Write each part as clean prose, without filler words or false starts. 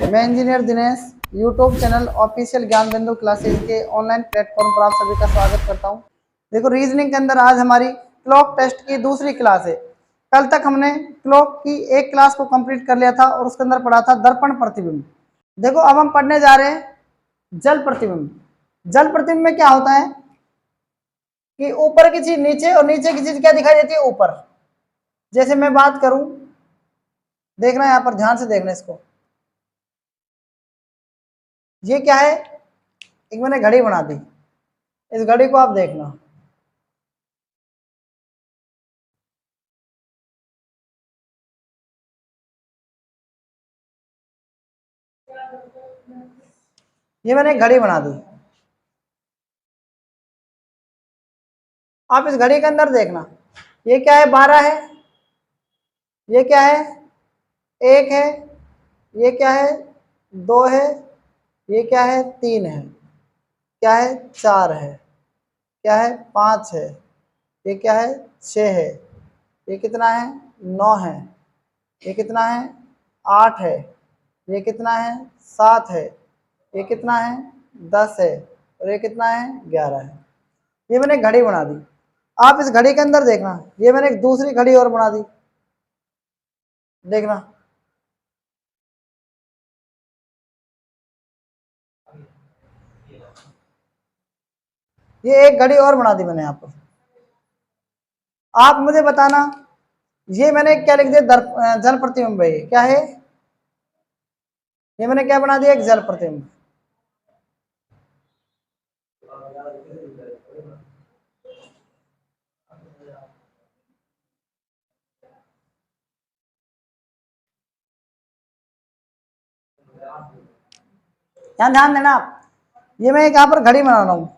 मैं engineer Dinesh YouTube channel official ज्ञान बिंदु क्लासेस के ऑनलाइन प्लेटफॉर्म पर आप सभी का स्वागत करता हूं। देखो, रीजनिंग के अंदर आज हमारी क्लॉक टेस्ट की दूसरी क्लास है। कल तक हमने क्लॉक की एक क्लास को कंप्लीट कर लिया था और उसके अंदर पढ़ा था दर्पण प्रतिबिंब। देखो, अब हम पढ़ने जा रहे हैं जल प्रतिबिंब। जल प्रतिबिंब में क्या होता है कि ऊपर की चीज नीचे और नीचे की चीज क्या दिखाई देती है, ऊपर। जैसे मैं बात करूं, देखना यहाँ पर ध्यान से देखना इसको। ये क्या है, एक मैंने घड़ी बना दी। इस घड़ी को आप देखना, ये मैंने एक घड़ी बना दी। आप इस घड़ी के अंदर देखना, ये क्या है, 12 है। ये क्या है, 1 है। ये क्या है, 2 है। ये क्या है, 3 है। क्या है, 4 है। क्या है, 5 है। ये क्या है, 6 है। ये कितना है, 9 है। ये कितना है, 8 है। ये कितना है, 7 है। ये कितना है, 10 है। और ये कितना है, 11 है। ये मैंने घड़ी बना दी। आप इस घड़ी के अंदर देखना, ये मैंने एक दूसरी घड़ी और बना दी। देखना, ये एक घड़ी और बना दी मैंने यहाँ पर। आप मुझे बताना, ये मैंने क्या लिख दिया, जल प्रतिबिंब है। ये क्या है, ये मैंने क्या बना दिया, एक जल प्रतिबिंब। यहाँ ध्यान देना आप, ये मैं एक यहाँ पर घड़ी बना रहा हूँ।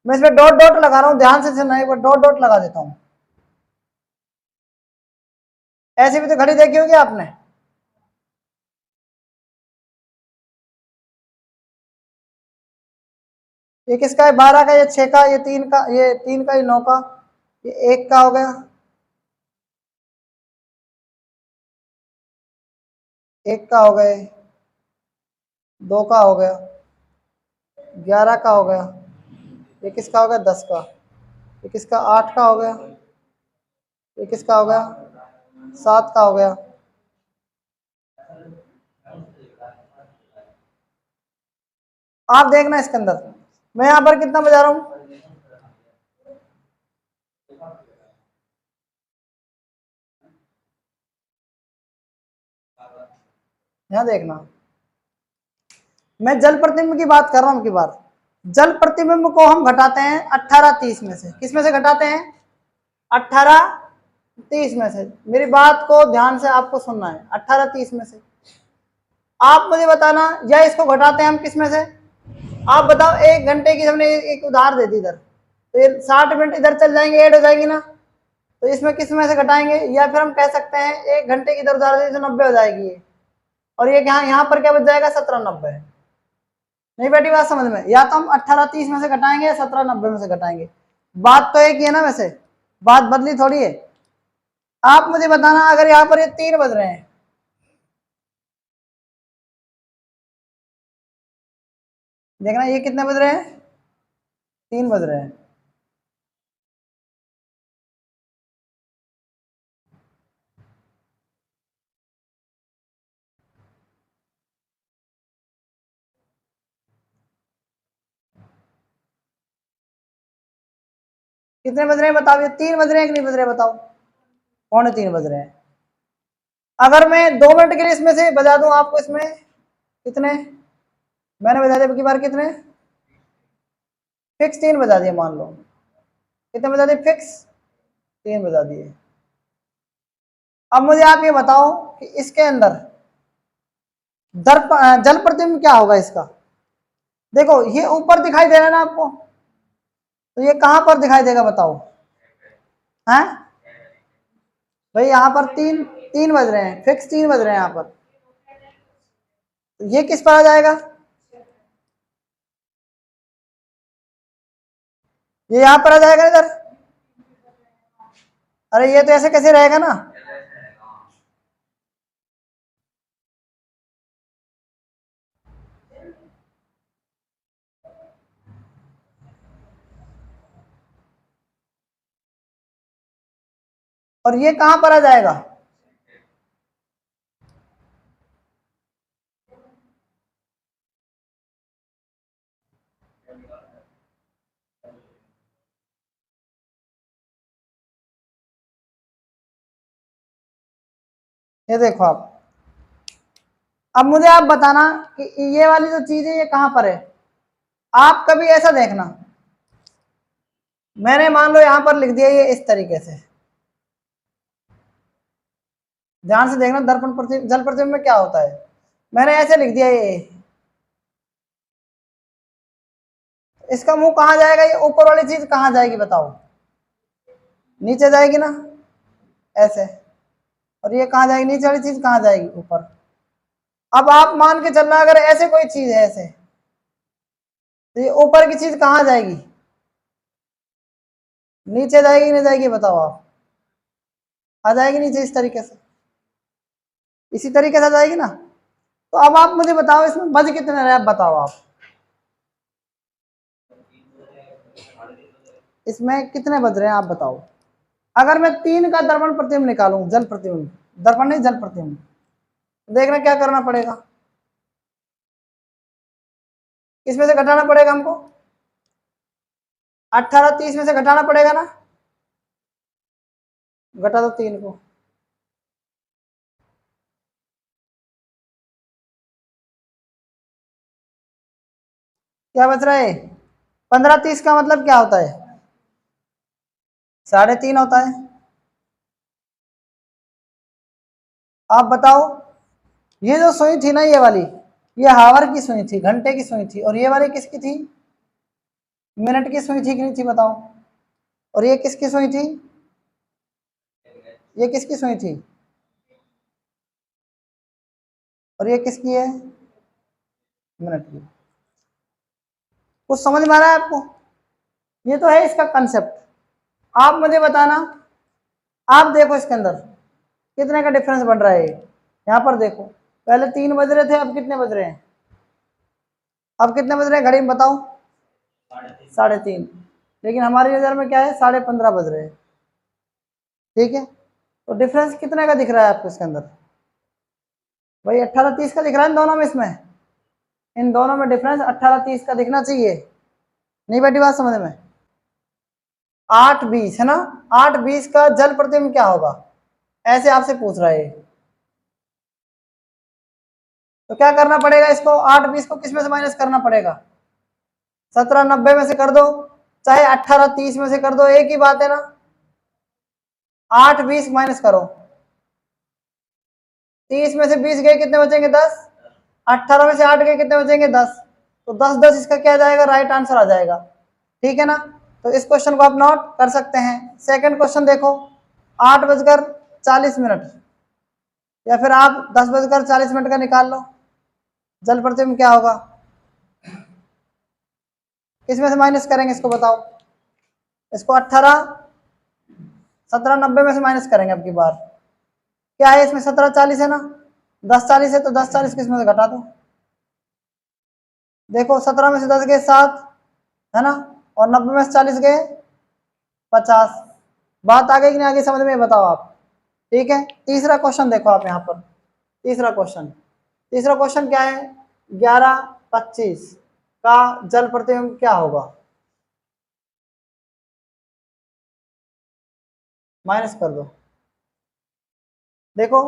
मैं इसमें डॉट डॉट लगा रहा हूँ, ध्यान से सुनना, एक बार डॉट डॉट लगा देता हूँ। ऐसे भी तो घड़ी देखी होगी आपने। ये किसका है, 12 का, ये 6 का, ये 3 का, ये 3 का, ये 9 का, ये 1 का हो गया। 1 का हो गया, 2 का हो गया, 11 का हो गया। ये किसका हो गया, 10 का। ये किसका, 8 का हो गया। ये किसका हो गया, 7 का हो गया। आप देखना इसके अंदर, मैं यहाँ पर कितना बजा रहा हूँ। यहाँ देखना, मैं जल प्रतिबिंब की बात कर रहा हूँ की बार। जल प्रतिबिंब को हम घटाते हैं 18-30 में से। किस में से घटाते हैं, 18-30 में से। मेरी बात को ध्यान से आपको सुनना है, 18-30 में से। आप मुझे बताना, या इसको घटाते हैं हम किस में से। आप बताओ, 1 घंटे की हमने एक उधार दे दी इधर, तो ये 60 मिनट इधर चल जाएंगे, ऐड हो जाएगी ना। तो इसमें किस में से घटाएंगे, या फिर हम कह सकते हैं 1 घंटे की इधर उधार दे दी तो 90 हो जाएगी ये। और ये यहाँ पर क्या बच जाएगा, 17-90। नहीं बैठी बात समझ में, या तो हम 18-30 में से घटाएंगे या 17-90 में से घटाएंगे। बात तो एक ही है ना, वैसे बात बदली थोड़ी है। आप मुझे बताना, अगर यहाँ पर ये 3 बज रहे हैं, देखना ये कितने बज रहे हैं, 3 बज रहे हैं। कितने बज रहे हैं बताओ, ये 3 बज रहे हैं कि नहीं बज रहे हैं, बताओ। 2:45 बज रहे हैं। अगर मैं 2 मिनट के लिए इसमें से बजा दूं आपको, इसमें कितने मैंने बजा दिया, बार कितने, फिक्स 3 बजा दिए, मान लो। कितने बजा दिए, फिक्स 3 बजा दिए। अब मुझे आप ये बताओ कि इसके अंदर जल प्रतिबिंब क्या होगा इसका। देखो, ये ऊपर दिखाई दे रहा है ना आपको, तो ये कहां पर दिखाई देगा बताओ, हैं भाई। यहाँ पर 3 बज रहे हैं, फिक्स 3 बज रहे हैं यहाँ पर। तो ये किस पर आ जाएगा, ये यहाँ पर आ जाएगा इधर। अरे ये तो ऐसे कैसे रहेगा ना। और ये कहां पर आ जाएगा। ये देखो आप, अब मुझे आप बताना कि ये वाली जो चीज है ये कहां पर है। आप कभी ऐसा देखना, मैंने मान लो यहां पर लिख दिया ये इस तरीके से, ध्यान से देखना दर्पण प्रतिबिंब जल प्रतिबिंब में क्या होता है। मैंने ऐसे लिख दिया ये, इसका मुंह कहां जाएगा, ये ऊपर वाली चीज कहां जाएगी बताओ। नीचे जाएगी ना, ऐसे। और ये कहां जाएगी, नीचे वाली चीज कहां जाएगी, ऊपर। अब आप मान के चलना अगर ऐसे कोई चीज है ऐसे, तो ये ऊपर की चीज कहां जाएगी, नीचे जाएगी नहीं जाएगी बताओ आप। आ जाएगी नीचे इस तरीके से, इसी तरीके से आ जाएगी ना। तो अब आप मुझे बताओ इसमें बज कितने रहे, आप बताओ आप इसमें कितने बज रहे हैं आप बताओ। अगर मैं 3 का दर्पण प्रतिबिंब निकालूं, जल प्रतिबिंब, दर्पण नहीं जल प्रतिबिंब, देखना क्या करना पड़ेगा, इसमें से घटाना पड़ेगा हमको, 18 30 में से घटाना पड़ेगा ना। घटा दो 3 को, क्या बच रहा है, 15 30 का मतलब क्या होता है, 3.5 होता है। आप बताओ, ये जो सुई थी ना ये वाली, ये हावर की सुई थी, घंटे की सुई थी, और ये वाली किसकी थी, मिनट की सुई थी कि नहीं थी बताओ। और ये किसकी सुई थी, ये किसकी सुई थी, और ये किसकी है, मिनट की। कुछ समझ में आ रहा है आपको, ये तो है इसका कंसेप्ट। आप मुझे बताना, आप देखो इसके अंदर कितने का डिफरेंस बन रहा है। यहाँ पर देखो, पहले 3 बज रहे थे, अब कितने बज रहे हैं, अब कितने बज रहे हैं घड़ी में बताओ, 3:30। लेकिन हमारी नज़र में क्या है, 15:30 बज रहे हैं। ठीक है, तो डिफरेंस कितने का दिख रहा है आपको इसके अंदर, भाई 18 30 का दिख रहा है इन दोनों में, इसमें इन दोनों में डिफरेंस 18 30 का दिखना चाहिए। नहीं बैठी बात समझ में। 8 20 है ना, 8 20 का जल प्रतिबिंब क्या होगा, ऐसे आपसे पूछ रहा है। तो क्या करना पड़ेगा, इसको 8 20 को किस में से माइनस करना पड़ेगा, 17 90 में से कर दो, चाहे 18 30 में से कर दो, एक ही बात है ना। 8 20 माइनस करो, 30 में से 20 गए कितने बचेंगे 10, 18 में से 8 गए कितने बचेंगे 10, तो 10 10 इसका क्या जाएगा, राइट आंसर आ जाएगा। ठीक है ना, तो इस क्वेश्चन को आप नोट कर सकते हैं। सेकंड क्वेश्चन देखो, 8:40 या फिर आप 10:40 का निकाल लो, जल प्रतिबिंब क्या होगा, किसमें से माइनस करेंगे इसको बताओ। इसको 18 17 90 में से माइनस करेंगे अब की बार। क्या है इसमें, 17 40 है ना, 10 40 है, तो 10 40 किसमें से घटा दो। देखो 17 में से 10 गए 7 है ना, और 90 में से 40 गए 50। बात आ गई कि नहीं आगे समझ में, बताओ आप। ठीक है, तीसरा क्वेश्चन देखो आप यहाँ पर, तीसरा क्वेश्चन क्या है, 11:25 का जल प्रतिबिंब क्या होगा, माइनस कर दो। देखो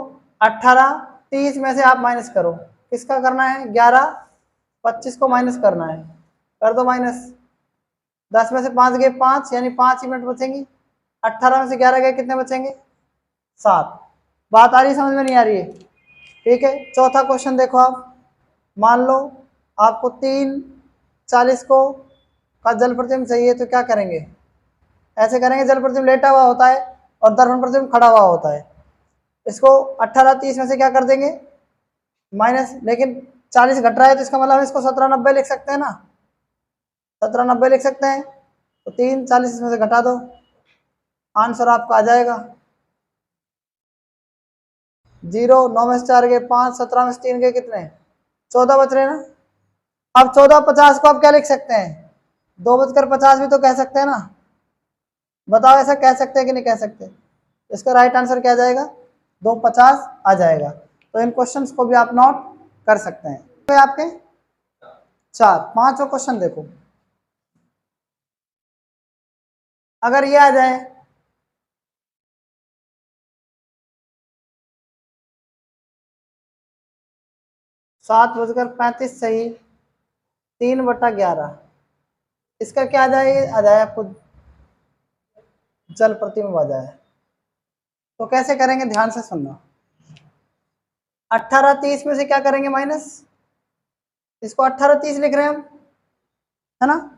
18 30 में से आप माइनस करो, किसका करना है, 11:25 को माइनस करना है, कर दो माइनस। 10 में से 5 गए 5, यानी 5 ही मिनट बचेंगी। 18 में से 11 गए कितने बचेंगे, 7। बात आ रही समझ में, नहीं आ रही है। ठीक है, चौथा क्वेश्चन देखो आप, मान लो आपको 3:40 को का जल प्रतिबिंब चाहिए, तो क्या करेंगे, ऐसे करेंगे, जल प्रतिबिंब लेटा हुआ होता है और दर्पण प्रतिबिंब खड़ा हुआ होता है। इसको 18 30 में से क्या कर देंगे, माइनस, लेकिन 40 घट रहा है तो इसका मतलब हम इसको 17 90 लिख सकते हैं ना, 17 90 लिख सकते हैं। तो 3 40 इसमें से घटा दो, आंसर आपका आ जाएगा 0। 9 में से 4 गए 5, 17 में से 3 गए कितने, 14 बच रहे ना। अब 14:50 को आप क्या लिख सकते हैं, 2:50 भी तो कह सकते हैं ना। बताओ ऐसा कह सकते हैं कि नहीं कह सकते। इसका राइट आंसर क्या आ जाएगा, 2:50 आ जाएगा। तो इन क्वेश्चंस को भी आप नोट कर सकते हैं। तो आपके 4 5 क्वेश्चन देखो, अगर ये आ जाए 7:35 सही, 3/11, इसका क्या आ जाए, आ जाए आपको जल प्रतिबिंब आ जाए। तो कैसे करेंगे, ध्यान से सुनना। 18:30 में से क्या करेंगे माइनस, इसको 18:30 लिख रहे हैं हम, है ना।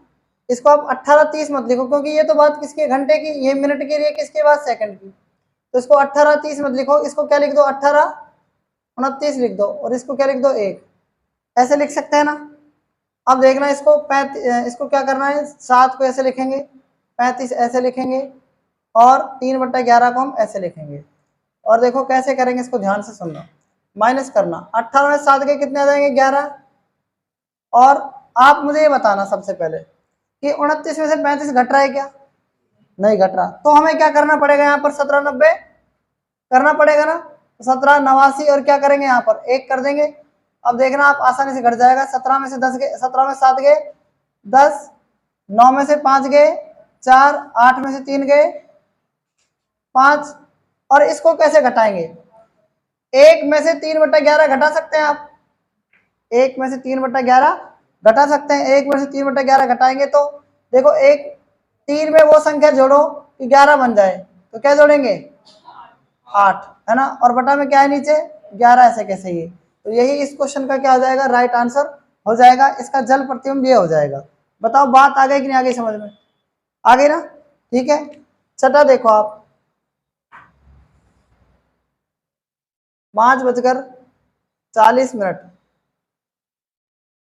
इसको आप 18:30 मत लिखो, क्योंकि ये तो बात किसके, घंटे की, ये मिनट की रही है, किसके बाद, सेकंड की। तो इसको 18:30 मत लिखो, इसको क्या लिख दो, 18:29 लिख दो, और इसको क्या लिख दो, 1, ऐसे लिख सकते हैं ना। अब देखना इसको इसको क्या करना है, 7 को ऐसे लिखेंगे, 35 ऐसे लिखेंगे, और 3/11 को हम ऐसे लिखेंगे। और देखो कैसे करेंगे, इसको ध्यान से सुनना। माइनस करना, 18 में 7 के कितने आ जाएंगे, 11। और आप मुझे ये बताना सबसे पहले कि 29 में से 35 घट रहा है क्या, नहीं घट रहा। तो हमें क्या करना पड़ेगा, यहाँ पर 1790 करना पड़ेगा ना। 1789 और क्या करेंगे, यहाँ पर 1 कर देंगे। अब देखना आप आसानी से घट जाएगा। 17 में से 10 गए, 17 में 7 गए 10, 9 में से 5 गए 4, 8 में से 3 गए 5। और इसको कैसे घटाएंगे, 1 में से 3/11 घटा सकते हैं आप, 1 में से 3/11 घटा सकते हैं। 1 में से 3/11 घटाएंगे तो देखो, 3 में वो संख्या जोड़ो कि 11 बन जाए, तो क्या जोड़ेंगे, 8, है ना। और बटा में क्या है नीचे, 11, ऐसे कैसे ये। तो यही इस क्वेश्चन का क्या हो जाएगा, राइट आंसर हो जाएगा। इसका जल प्रतिबिंब ये हो जाएगा। बताओ बात आ गई कि नहीं आ गई, समझ में आ गई ना, ठीक है। छठा देखो आप, 5:40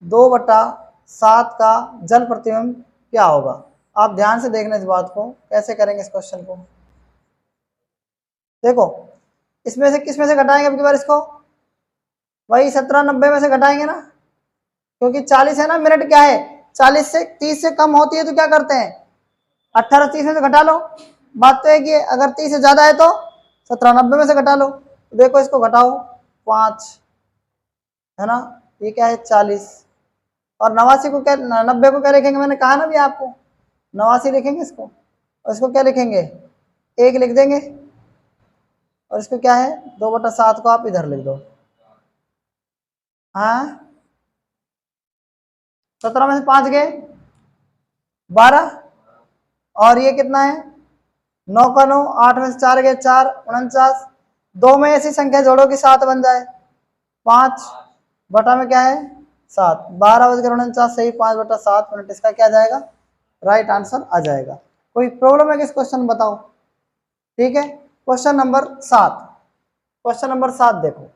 2/7 का जल प्रतिबिंब क्या होगा। आप ध्यान से देखना इस बात को, कैसे करेंगे इस क्वेश्चन को। देखो इसमें से किस में से घटाएंगे अब की बार, इसको वही 1790 में से घटाएंगे ना, क्योंकि 40 है ना, मिनट क्या है, 40 से 30 से कम होती है तो क्या करते हैं, 18:30 में से घटा लो। बात तो है कि अगर 30 से ज्यादा है तो 1790 में से घटा लो। देखो इसको घटाओ, 5, है ना, ये क्या है 40, और 89 को क्या, 90 को क्या लिखेंगे, मैंने कहा ना भी आपको 89 लिखेंगे इसको, और इसको क्या लिखेंगे, 1 लिख देंगे। और इसको क्या है, 2/7 को आप इधर लिख दो। हाँ 17 में से 5 गए 12, और ये कितना है, 9 का 9, 8 में से 4 गए 4, 49। 2 में ऐसी संख्या जोड़ो कि 7 बन जाए, 5 बटा में क्या है 7, 12:49 सही, 5/7 मिनट। इसका क्या जाएगा, राइट आंसर आ जाएगा। कोई प्रॉब्लम है किस क्वेश्चन में, बताओ। ठीक है, क्वेश्चन नंबर 7, क्वेश्चन नंबर 7 देखो,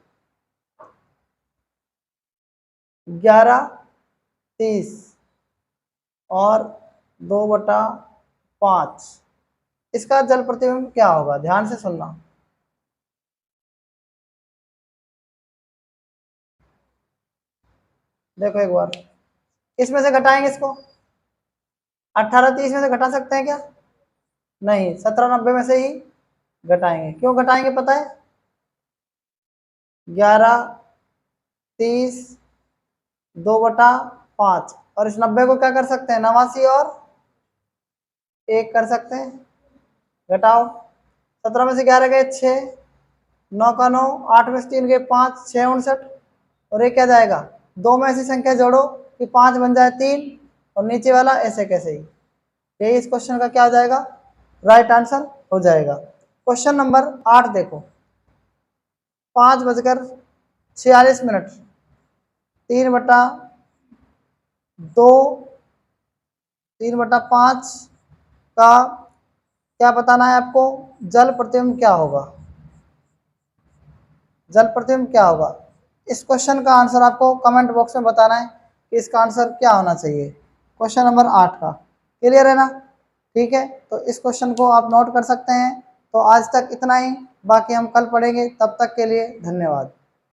11:30 और 2/5, इसका जल प्रतिबिंब क्या होगा, ध्यान से सुनना। देखो एक बार इसमें से घटाएंगे इसको, 18:30 में से घटा सकते हैं क्या, नहीं, 1790 में से ही घटाएंगे। क्यों घटाएंगे पता है, 11:30 2/5, और इस 90 को क्या कर सकते हैं, 89 और 1 कर सकते हैं। घटाओ, 17 में से 11 गए 6, 9 का 9, 8 में से 3 गए 5, 6 59, और ये क्या जाएगा, 2 में ऐसी संख्या जोड़ो कि 5 बन जाए 3, और नीचे वाला ऐसे कैसे ही। यही इस क्वेश्चन का क्या हो जाएगा, राइट आंसर हो जाएगा। क्वेश्चन नंबर 8 देखो, 5:46 3/2 3/5 का क्या बताना है आपको, जल प्रतिबिंब क्या होगा, जल प्रतिबिंब क्या होगा। इस क्वेश्चन का आंसर आपको कमेंट बॉक्स में बताना है कि इसका आंसर क्या होना चाहिए, क्वेश्चन नंबर 8 का। क्लियर है ना, ठीक है, तो इस क्वेश्चन को आप नोट कर सकते हैं। तो आज तक इतना ही, बाकी हम कल पढ़ेंगे। तब तक के लिए धन्यवाद।